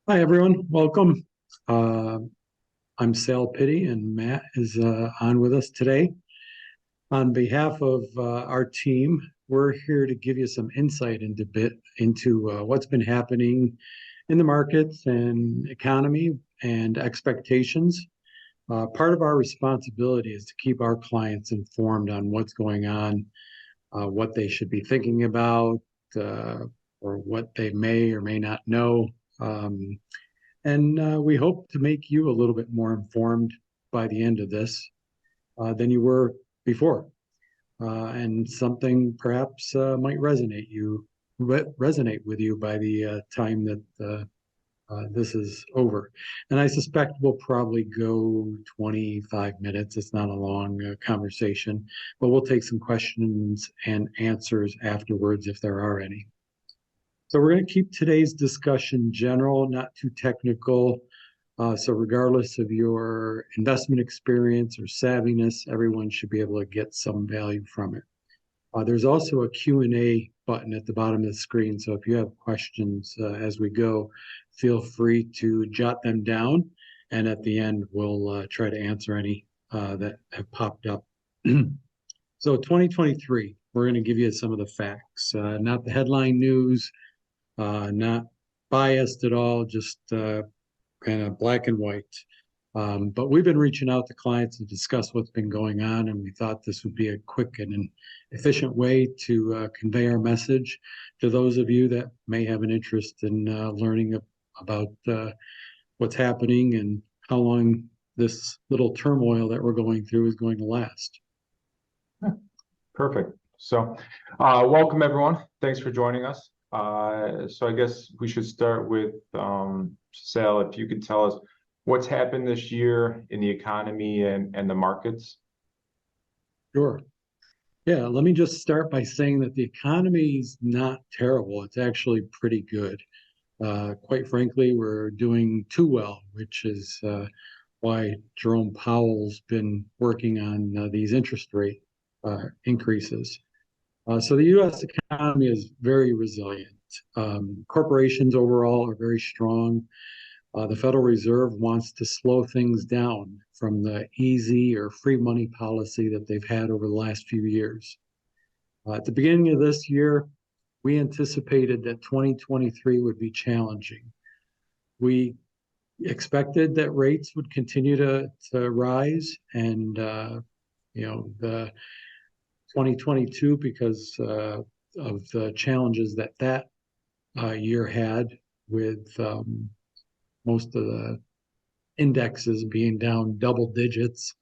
Hi, everyone. Welcome. Uh, I'm Sal Pitty, and Matt is on with us today. On behalf of our team, we're here to give you some insight into what's been happening in the markets and economy and expectations. Part of our responsibility is to keep our clients informed on what's going on, what they should be thinking about, uh, or what they may or may not know. Um, and we hope to make you a little bit more informed by the end of this than you were before. And something perhaps might resonate with you by the time that this is over. And I suspect we'll probably go 25 minutes. It's not a long conversation, but we'll take some questions and answers afterwards if there are any. So we're going to keep today's discussion general, not too technical. So regardless of your investment experience or savviness, everyone should be able to get some value from it. There's also a Q&A button at the bottom of the screen. So if you have questions as we go, feel free to jot them down. And at the end, we'll try to answer any that have popped up. So 2023, we're going to give you some of the facts, not the headline news, not biased at all, just kind of black and white. But we've been reaching out to clients to discuss what's been going on, and we thought this would be a quick and an efficient way to convey our message to those of you that may have an interest in learning about what's happening and how long this little turmoil that we're going through is going to last. Perfect. So, welcome everyone. Thanks for joining us. So I guess we should start with Sal, if you could tell us what's happened this year in the economy and the markets. Sure. Yeah, let me just start by saying that the economy is not terrible. It's actually pretty good. Quite frankly, we're doing too well, which is why Jerome Powell's been working on these interest rate increases. So the U.S. economy is very resilient. Corporations overall are very strong. The Federal Reserve wants to slow things down from the easy or free money policy that they've had over the last few years. At the beginning of this year, we anticipated that 2023 would be challenging. We expected that rates would continue to rise, and the 2022, because of the challenges that year had with most of the indexes being down double digits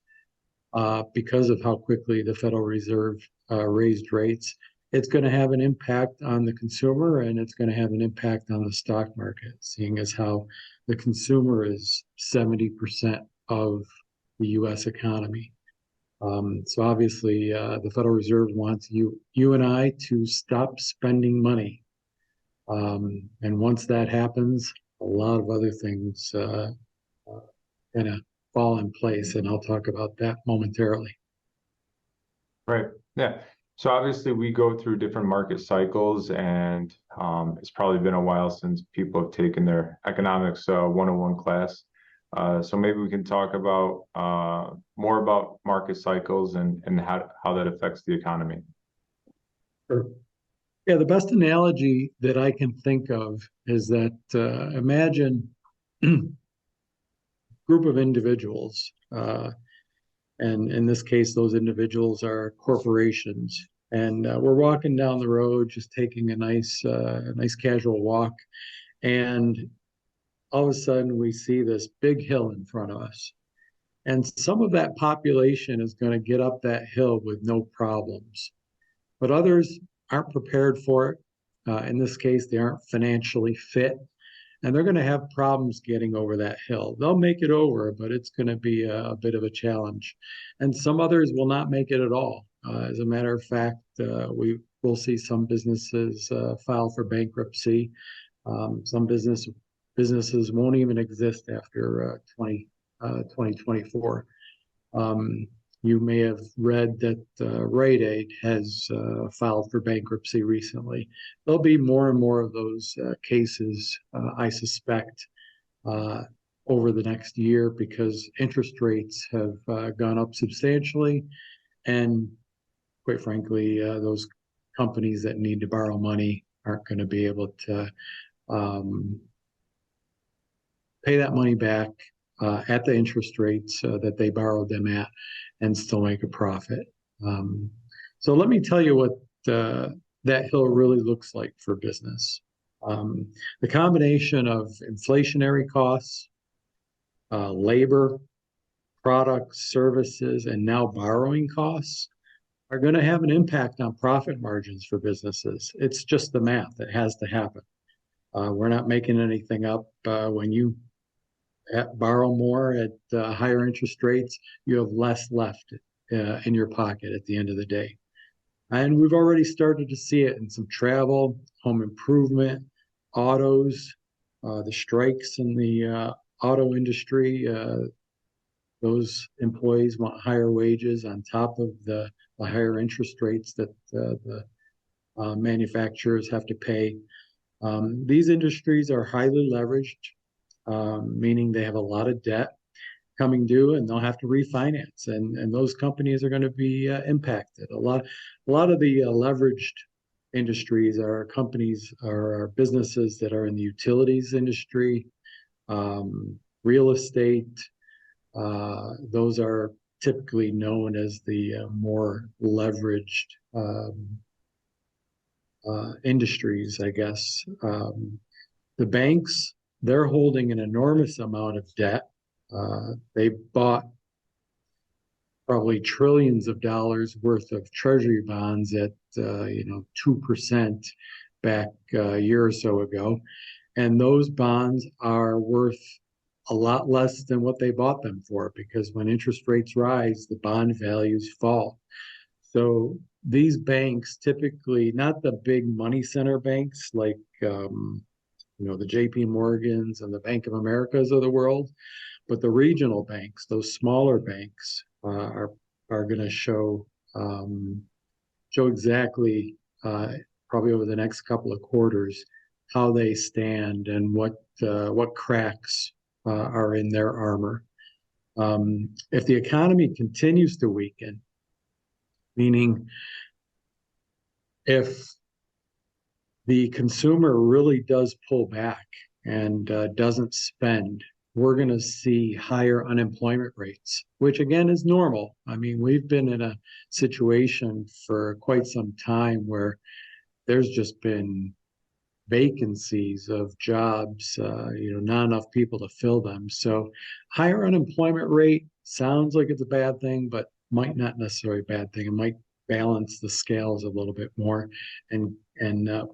because of how quickly the Federal Reserve raised rates. It's going to have an impact on the consumer, and it's going to have an impact on the stock market, seeing as how the consumer is 70% of the U.S. economy. So obviously, the Federal Reserve wants you and I to stop spending money. And once that happens, a lot of other things kind of fall in place, and I'll talk about that momentarily. Right. Yeah. So obviously we go through different market cycles, and it's probably been a while since people have taken their economics 101 class. So maybe we can talk about more about market cycles and how that affects the economy. Sure. Yeah, the best analogy that I can think of is that imagine a group of individuals, and in this case, those individuals are corporations. And we're walking down the road, just taking a nice casual walk, and all of a sudden we see this big hill in front of us. And some of that population is going to get up that hill with no problems, but others aren't prepared for it. In this case, they aren't financially fit, and they're going to have problems getting over that hill. They'll make it over, but it's going to be a bit of a challenge. And some others will not make it at all. As a matter of fact, we will see some businesses file for bankruptcy. Some businesses won't even exist after 2024. You may have read that Rite Aid has filed for bankruptcy recently. There'll be more and more of those cases, I suspect, over the next year because interest rates have gone up substantially. And quite frankly, those companies that need to borrow money aren't going to be able to um, pay that money back at the interest rates that they borrowed them at and still make a profit. Um, so let me tell you what that hill really looks like for business. The combination of inflationary costs, labor, products, services, and now borrowing costs are going to have an impact on profit margins for businesses. It's just the math. It has to happen. We're not making anything up. When you borrow more at higher interest rates, you have less left in your pocket at the end of the day. And we've already started to see it in some travel, home improvement, autos, the strikes in the auto industry. Those employees want higher wages on top of the higher interest rates that the manufacturers have to pay. These industries are highly leveraged, meaning they have a lot of debt coming due and they'll have to refinance, and those companies are going to be impacted. A lot of the leveraged industries are companies or businesses that are in the utilities industry, real estate. Those are typically known as the more leveraged industries, I guess. The banks, they're holding an enormous amount of debt. They bought probably trillions of dollars worth of treasury bonds at 2% back a year or so ago, and those bonds are worth a lot less than what they bought them for, because when interest rates rise, the bond values fall. So these banks, typically not the big money center banks like the JP Morgans and the Bank of Americas of the world, but the regional banks, those smaller banks, are going to show exactly probably over the next couple of quarters how they stand and what cracks are in their armor. If the economy continues to weaken, meaning if the consumer really does pull back and doesn't spend, we're going to see higher unemployment rates, which again is normal. I mean, we've been in a situation for quite some time where there's just been vacancies of jobs, not enough people to fill them. So higher unemployment rate sounds like it's a bad thing, but might not necessarily a bad thing. It might balance the scales a little bit more and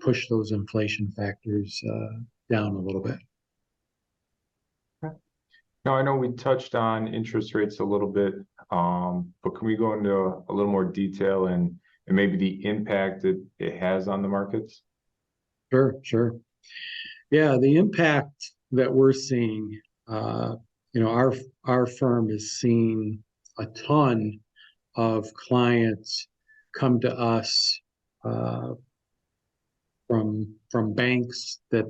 push those inflation factors down a little bit. Now, I know we touched on interest rates a little bit, but can we go into a little more detail and maybe the impact that it has on the markets? Sure. Yeah, the impact that we're seeing, our firm is seeing a ton of clients come to us from banks that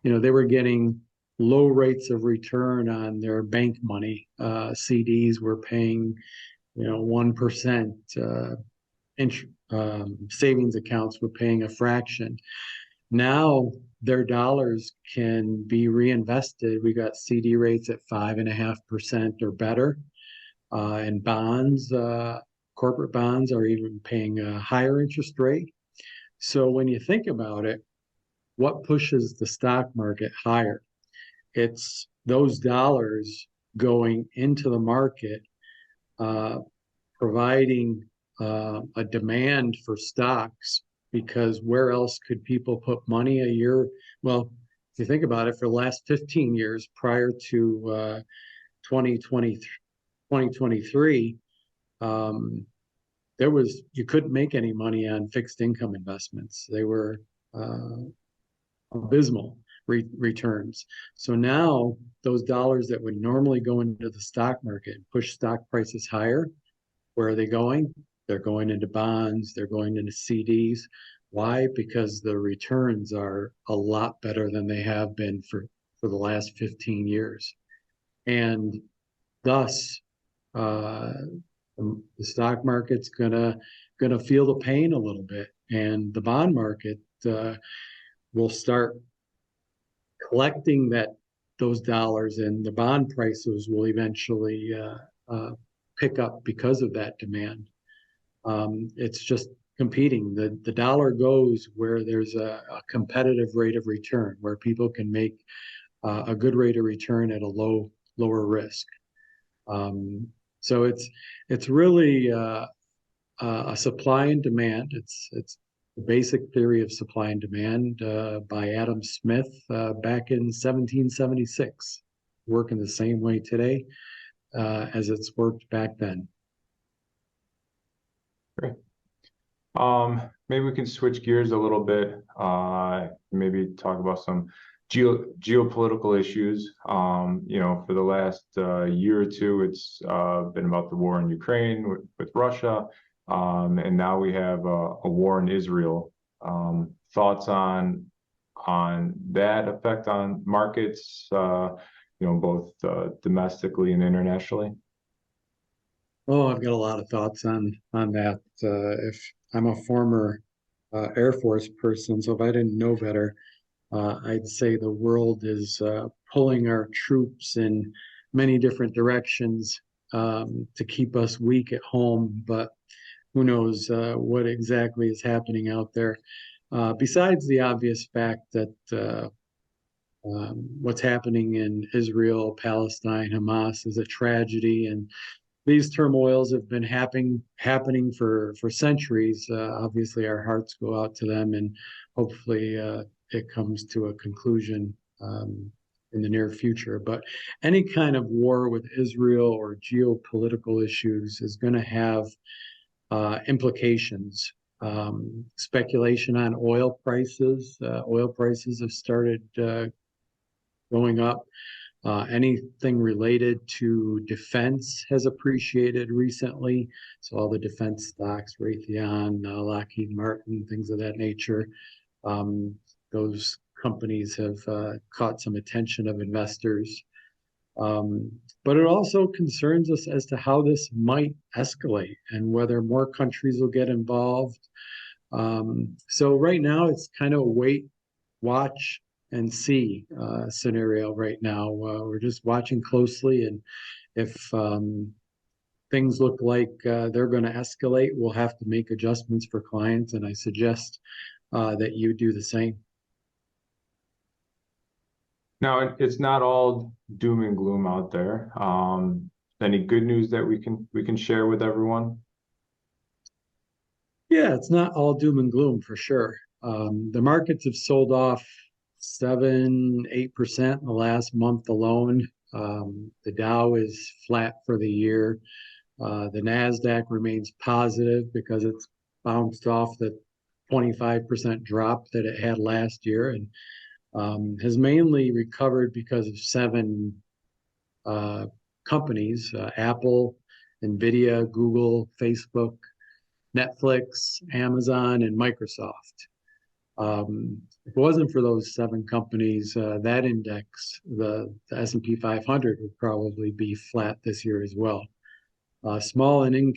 they were getting low rates of return on their bank money. CDs were paying 1%. Savings accounts were paying a fraction. Now their dollars can be reinvested. We got CD rates at 5.5% or better, and bonds, corporate bonds, are even paying a higher interest rate. So when you think about it, what pushes the stock market higher? It's those dollars going into the market, providing a demand for stocks, because where else could people put money a year? Well, if you think about it, for the last 15 years prior to 2023, you couldn't make any money on fixed income investments. They were abysmal returns. So now those dollars that would normally go into the stock market and push stock prices higher, where are they going? They're going into bonds, they're going into CDs. Why? Because the returns are a lot better than they have been for for the last 15 years. And thus, the stock market's gonna feel the pain a little bit, and the bond market will start collecting those dollars, and the bond prices will eventually pick up because of that demand. It's just competing. The dollar goes where there's a competitive rate of return, where people can make a good rate of return at a lower risk. So it's really a supply and demand. It's the basic theory of supply and demand by Adam Smith back in 1776, working the same way today as it's worked back then. Great. Maybe we can switch gears a little bit, maybe talk about some geopolitical issues. For the last year or two, it's been about the war in Ukraine with Russia, and now we have a war in Israel. Thoughts on that effect on markets, both domestically and internationally? Oh, I've got a lot of thoughts on that. If I'm a former Air Force person, so if I didn't know better, I'd say the world is pulling our troops in many different directions to keep us weak at home, but who knows what exactly is happening out there. Besides the obvious fact that what's happening in Israel, Palestine, Hamas is a tragedy, and these turmoils have been happening for centuries. Obviously, our hearts go out to them, and hopefully it comes to a conclusion in the near future. But any kind of war with Israel or geopolitical issues is going to have implications. Speculation on oil prices. Oil prices have started going up. Anything related to defense has appreciated recently. So all the defense stocks, Raytheon, Lockheed Martin, things of that nature. Those companies have caught some attention of investors. But it also concerns us as to how this might escalate and whether more countries will get involved. So right now it's kind of a wait, watch, and see scenario right now. We're just watching closely, and if things look like they're going to escalate, we'll have to make adjustments for clients, and I suggest that you do the same. Now, it's not all doom and gloom out there. Any good news that we can share with everyone? Yeah, it's not all doom and gloom for sure. The markets have sold off 7-8% in the last month alone. The Dow is flat for the year. The NASDAQ remains positive because it's bounced off the 25% drop that it had last year, and has mainly recovered because of 7 companies, Apple, NVIDIA, Google, Facebook, Netflix, Amazon, and Microsoft. If it wasn't for those 7 companies, that index, the S&P 500, would probably be flat this year as well. Small and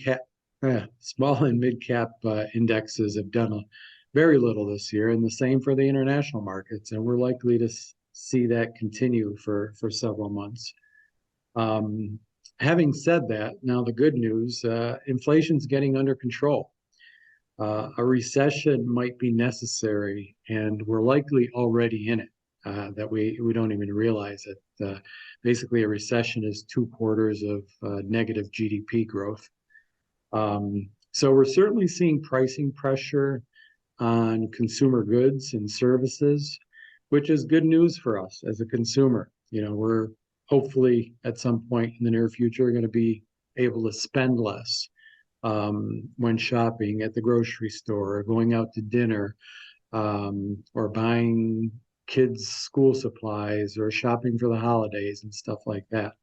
mid-cap indexes have done very little this year, and the same for the international markets, and we're likely to see that continue for several months. Having said that, now the good news, inflation's getting under control. A recession might be necessary, and we're likely already in it, that we don't even realize it. Basically, a recession is 2 quarters of negative GDP growth. So we're certainly seeing pricing pressure on consumer goods and services, which is good news for us as a consumer. We're hopefully at some point in the near future going to be able to spend less when shopping at the grocery store, or going out to dinner, or buying kids' school supplies, or shopping for the holidays and stuff like that.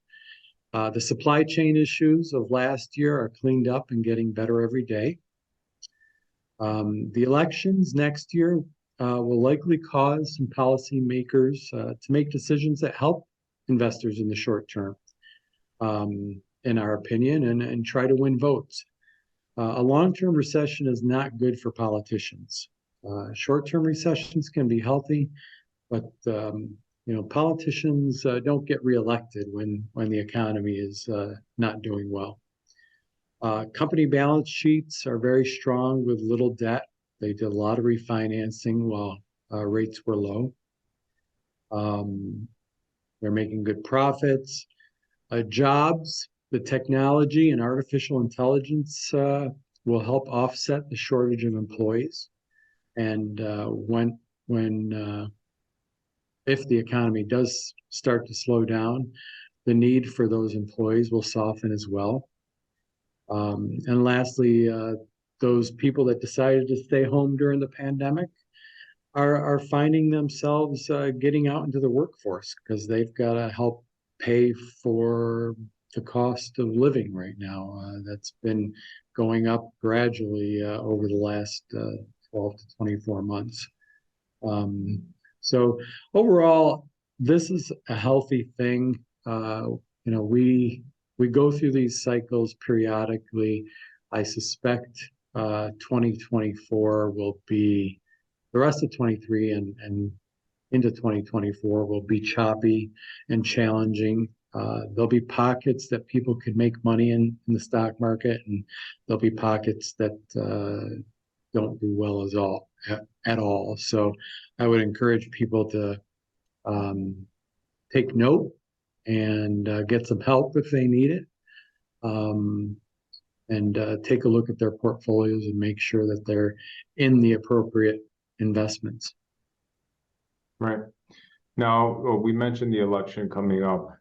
The supply chain issues of last year are cleaned up and getting better every day. The elections next year will likely cause some policymakers to make decisions that help investors in the short term, in our opinion, and try to win votes. A long-term recession is not good for politicians. Short-term recessions can be healthy, but politicians don't get reelected when the economy is not doing well. Company balance sheets are very strong with little debt. They did a lot of refinancing while rates were low. They're making good profits. Jobs, the technology and artificial intelligence will help offset the shortage of employees. And if the economy does start to slow down, the need for those employees will soften as well. And lastly, those people that decided to stay home during the pandemic are finding themselves getting out into the workforce because they've got to help pay for the cost of living right now. That's been going up gradually over the last 12 to 24 months. So overall, this is a healthy thing. We go through these cycles periodically. I suspect 2024 will be the rest of 23 and into 2024 will be choppy and challenging. There'll be pockets that people could make money in the stock market, and there'll be pockets that don't do well at all. So I would encourage people to take note and get some help if they need it. And take a look at their portfolios and make sure that they're in the appropriate investments. Right. Now, we mentioned the election coming up,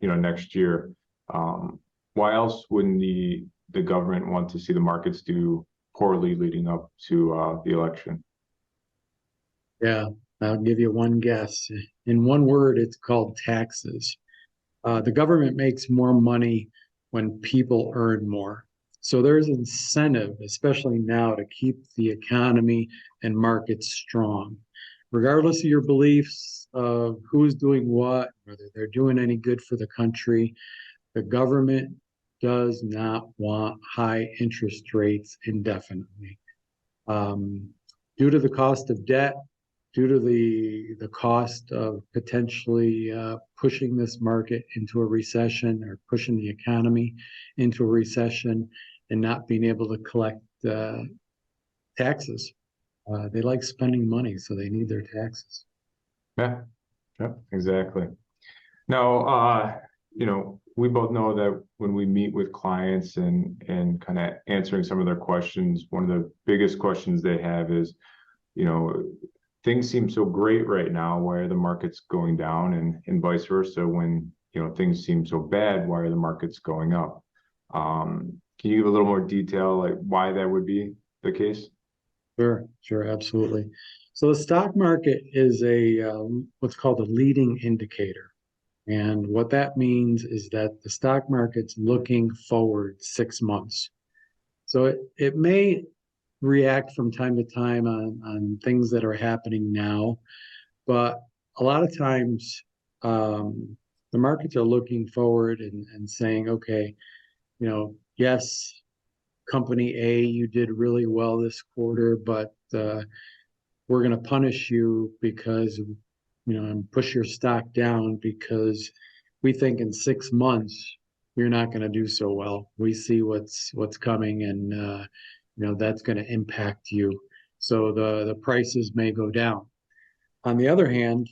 next year. Why else wouldn't the government want to see the markets do poorly leading up to the election? Yeah, I'll give you one guess. In one word, it's called taxes. The government makes more money when people earn more. So there's incentive, especially now, to keep the economy and markets strong. Regardless of your beliefs of who's doing what, whether they're doing any good for the country, the government does not want high interest rates indefinitely. Due to the cost of debt, due to the cost of potentially pushing this market into a recession or pushing the economy into a recession and not being able to collect taxes. They like spending money, so they need their taxes. Yeah, exactly. Now, we both know that when we meet with clients and kind of answering some of their questions, one of the biggest questions they have is, things seem so great right now, why are the markets going down, and vice versa when things seem so bad, why are the markets going up? Can you give a little more detail, like why that would be the case? Sure, absolutely. So the stock market is what's called a leading indicator. And what that means is that the stock market's looking forward 6 months. So it may react from time to time on things that are happening now, but a lot of times the markets are looking forward and saying, okay, yes, company A, you did really well this quarter, but we're going to punish you because, and push your stock down because we think in 6 months you're not going to do so well. We see what's coming, and that's going to impact you. So the prices may go down. On the other hand,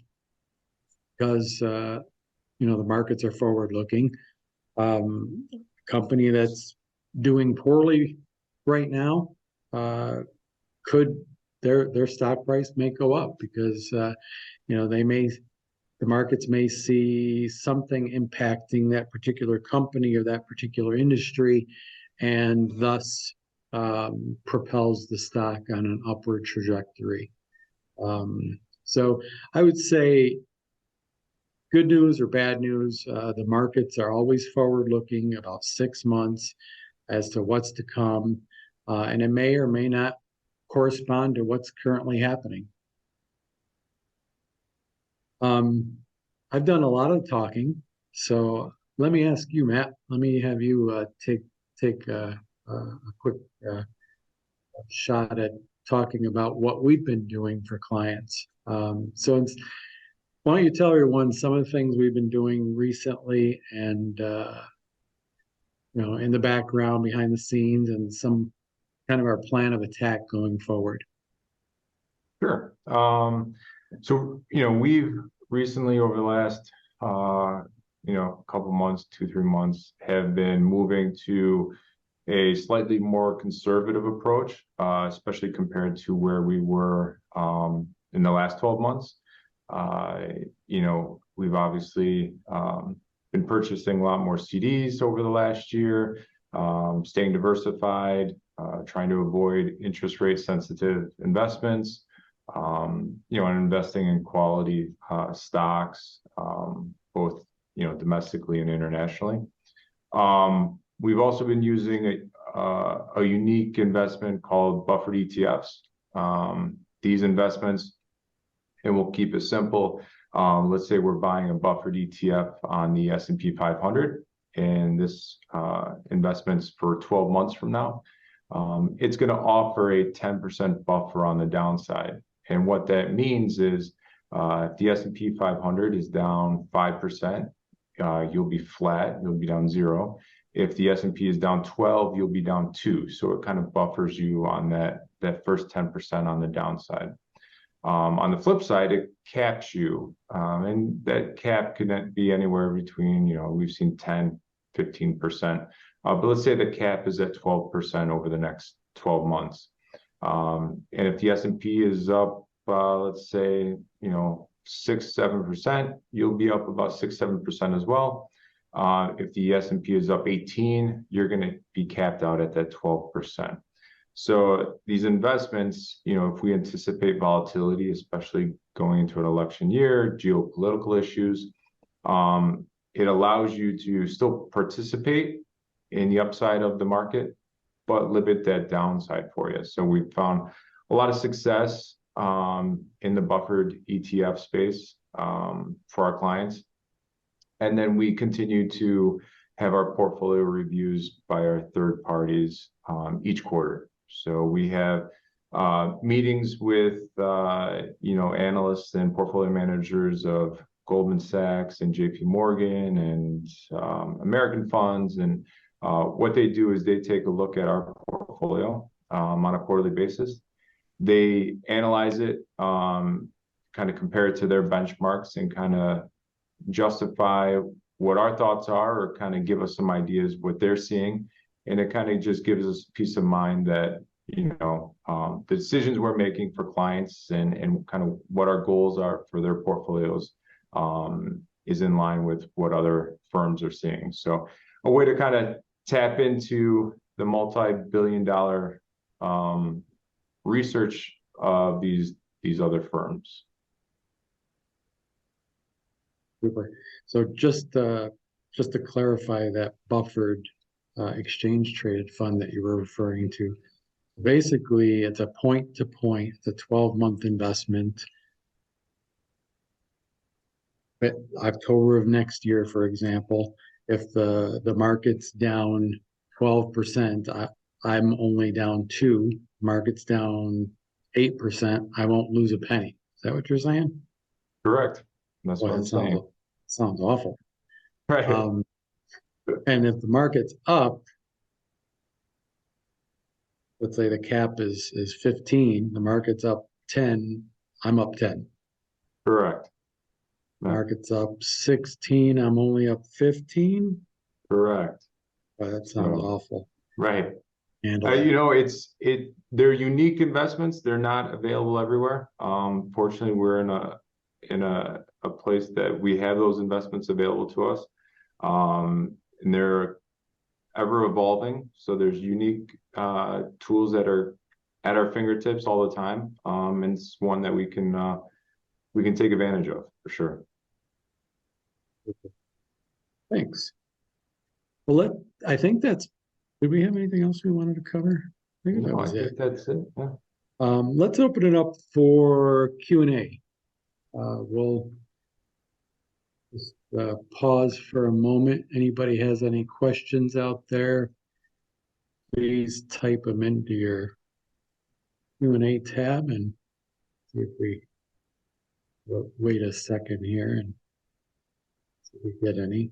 because the markets are forward looking, company that's doing poorly right now could their stock price may go up because the markets may see something impacting that particular company or that particular industry, and thus propels the stock on an upward trajectory. So I would say good news or bad news, the markets are always forward looking about 6 months as to what's to come. And it may or may not correspond to what's currently happening. I've done a lot of talking, so let me ask you, Matt. Let me have you take a quick shot at talking about what we've been doing for clients. Why don't you tell everyone some of the things we've been doing recently and in the background, behind the scenes, and some kind of our plan of attack going forward. Sure. So, we've recently over the last, couple months, 2, 3 months, have been moving to a slightly more conservative approach, especially compared to where we were in the last 12 months. We've obviously been purchasing a lot more CDs over the last year, staying diversified, trying to avoid interest rate sensitive investments, and investing in quality stocks, both domestically and internationally. We've also been using a unique investment called buffered ETFs. These investments, and we'll keep it simple. Let's say we're buying a buffered ETF on the S&P 500, and this investment's for 12 months from now. It's going to offer a 10% buffer on the downside. And what that means is if the S&P 500 is down 5%, you'll be flat, you'll be down 0. If the S&P is down 12, you'll be down 2. So it kind of buffers you on that first 10% on the downside. On the flip side, it caps you, and that cap can be anywhere between, we've seen 10, 15%. But let's say the cap is at 12% over the next 12 months. And if the S&P is up, let's say, 6, 7%, you'll be up about 6, 7% as well. If the S&P is up 18, you're going to be capped out at that 12%. So these investments, if we anticipate volatility, especially going into an election year, geopolitical issues, it allows you to still participate in the upside of the market, but limit that downside for you. So we've found a lot of success in the buffered ETF space for our clients. And then we continue to have our portfolio reviews by our third parties each quarter. So we have meetings with analysts and portfolio managers of Goldman Sachs and JP Morgan and American funds. And what they do is they take a look at our portfolio on a quarterly basis. They analyze it, kind of compare it to their benchmarks, and kind of justify what our thoughts are, or kind of give us some ideas what they're seeing. And it kind of just gives us peace of mind that, the decisions we're making for clients and kind of what our goals are for their portfolios is in line with what other firms are seeing. So a way to kind of tap into the multi-billion-dollar research of these other firms. Super. So just to clarify, that buffered exchange traded fund that you were referring to, basically it's a point to point, it's a 12-month investment. But October of next year, for example, if the market's down 12%, I'm only down 2. Market's down 8%, I won't lose a penny. Is that what you're saying? Correct. That's what I'm saying. Sounds awful. Right. And if the market's up, let's say the cap is 15, the market's up 10, I'm up 10. Correct. Market's up 16, I'm only up 15. Correct. Well, that sounds awful. Right. And they're unique investments. They're not available everywhere. Fortunately, we're in a place that we have those investments available to us. And they're ever evolving. So there's unique tools that are at our fingertips all the time. And it's one that we can take advantage of for sure. Thanks. Well, I think did we have anything else we wanted to cover? I think that was it. That's it. Yeah. Let's open it up for Q&A. We'll just pause for a moment. Anybody has any questions out there, please type them into your Q&A tab and see if we'll wait a second here and see if we get any.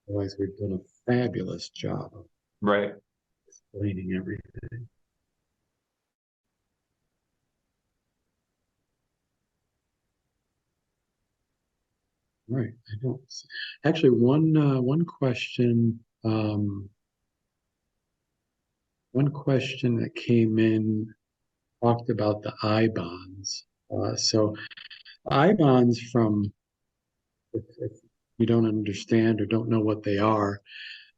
Otherwise, we've done a fabulous job of Right. explaining everything. Right. I don't actually one question that came in talked about the I bonds. So I bonds from if you don't understand or don't know what they are,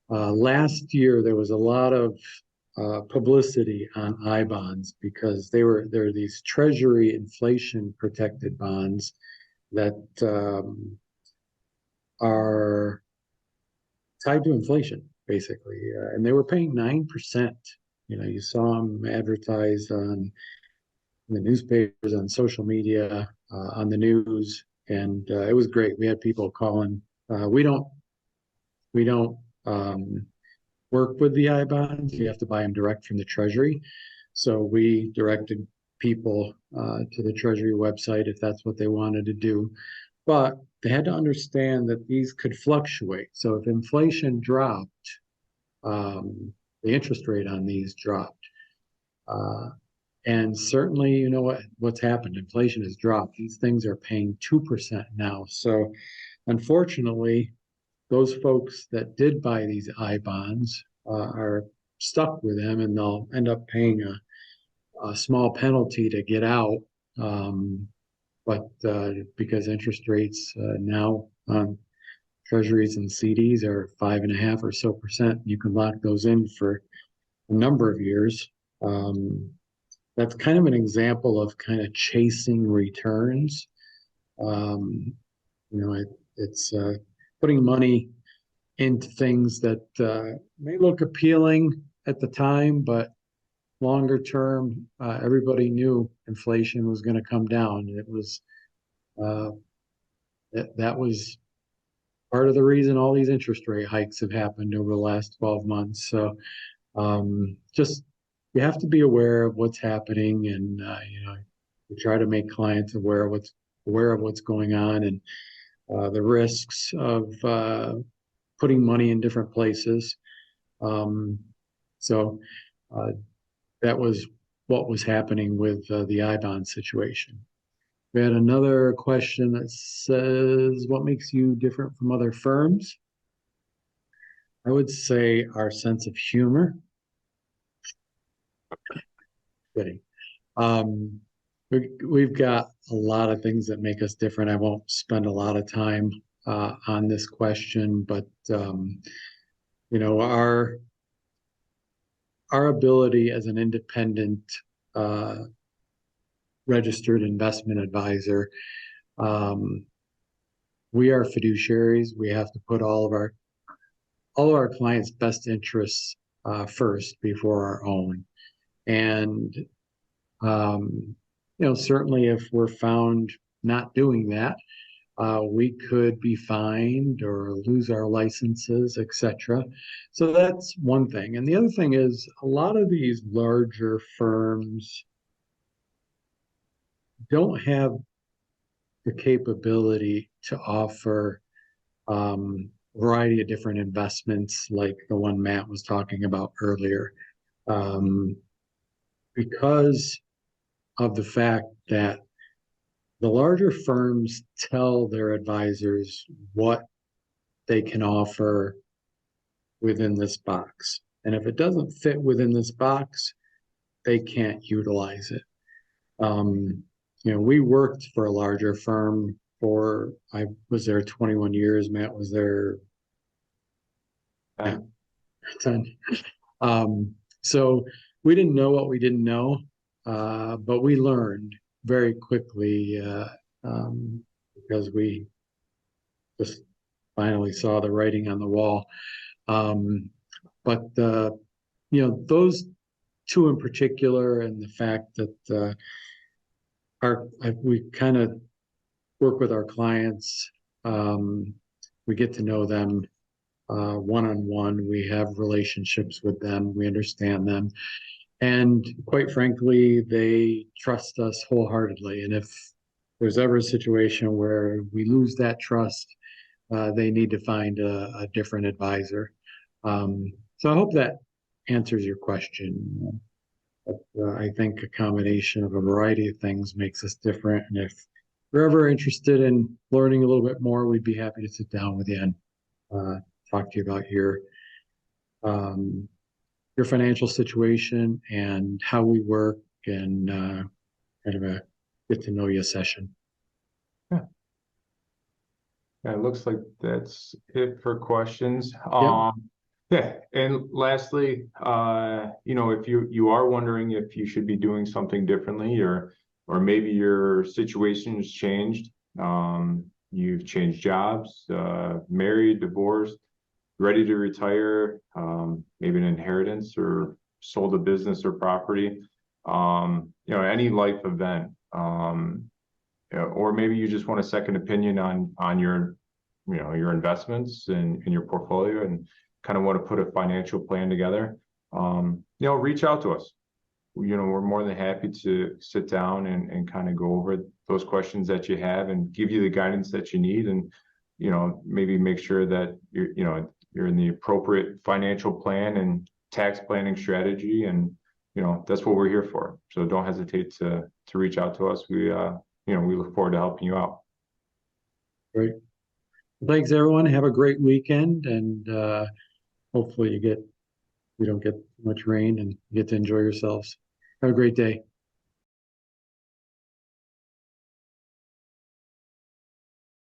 last year there was a lot of publicity on I bonds because they're these treasury inflation protected bonds that are tied to inflation, basically. And they were paying 9%. You know, you saw them advertised on the newspapers, on social media, on the news, and it was great. We had people calling. We don't work with the I bonds. You have to buy them direct from the Treasury. So we directed people to the Treasury website if that's what they wanted to do. But they had to understand that these could fluctuate. So if inflation dropped, the interest rate on these dropped. And certainly, you know what's happened. Inflation has dropped. These things are paying 2% now. So unfortunately, those folks that did buy these I bonds are stuck with them, and they'll end up paying a small penalty to get out. But because interest rates now on treasuries and CDs are 5.5% or so, you can lock those in for a number of years. That's kind of an example of kind of chasing returns. You know, it's putting money into things that may look appealing at the time, but longer term, everybody knew inflation was going to come down. It was that was part of the reason all these interest rate hikes have happened over the last 12 months. So just you have to be aware of what's happening, and you know, we try to make clients aware of what's going on, and the risks of putting money in different places. So that was what was happening with the I bond situation. We had another question that says, what makes you different from other firms? I would say our sense of humor. Kidding. We've got a lot of things that make us different. I won't spend a lot of time on this question, but you know, our ability as an independent registered investment advisor, we are fiduciaries. We have to put all of our clients' best interests first before our own. And you know, certainly if we're found not doing that, we could be fined or lose our licenses, etc. So that's one thing. And the other thing is a lot of these larger firms don't have the capability to offer a variety of different investments like the one Matt was talking about earlier. Because of the fact that the larger firms tell their advisors what they can offer within this box. And if it doesn't fit within this box, they can't utilize it. You know, we worked for a larger firm I was there 21 years. Matt was there 10. So we didn't know what we didn't know, but we learned very quickly because we just finally saw the writing on the wall. But those two in particular, and the fact that we kind of work with our clients. We get to know them one-on-one. We have relationships with them. We understand them. And quite frankly, they trust us wholeheartedly. And if there's ever a situation where we lose that trust, they need to find a different advisor. So I hope that answers your question. I think a combination of a variety of things makes us different. And if you're ever interested in learning a little bit more, we'd be happy to sit down with you and talk to you about um, your financial situation and how we work, and kind of a get to know you session. Yeah, it looks like that's it for questions. Yep. Yeah, and lastly, if you are wondering if you should be doing something differently, or maybe your situation has changed, you've changed jobs, married, divorced, ready to retire, maybe an inheritance or sold a business or property, any life event, or maybe you just want a second opinion on your investments and your portfolio, and kind of want to put a financial plan together, reach out to us. We're more than happy to sit down and kind of go over those questions that you have and give you the guidance that you need, and maybe make sure that you're in the appropriate financial plan and tax planning strategy, and that's what we're here for. So don't hesitate to reach out to us. We look forward to helping you out. Great. Thanks, everyone. Have a great weekend, and hopefully you don't get much rain and you get to enjoy yourselves. Have a great day.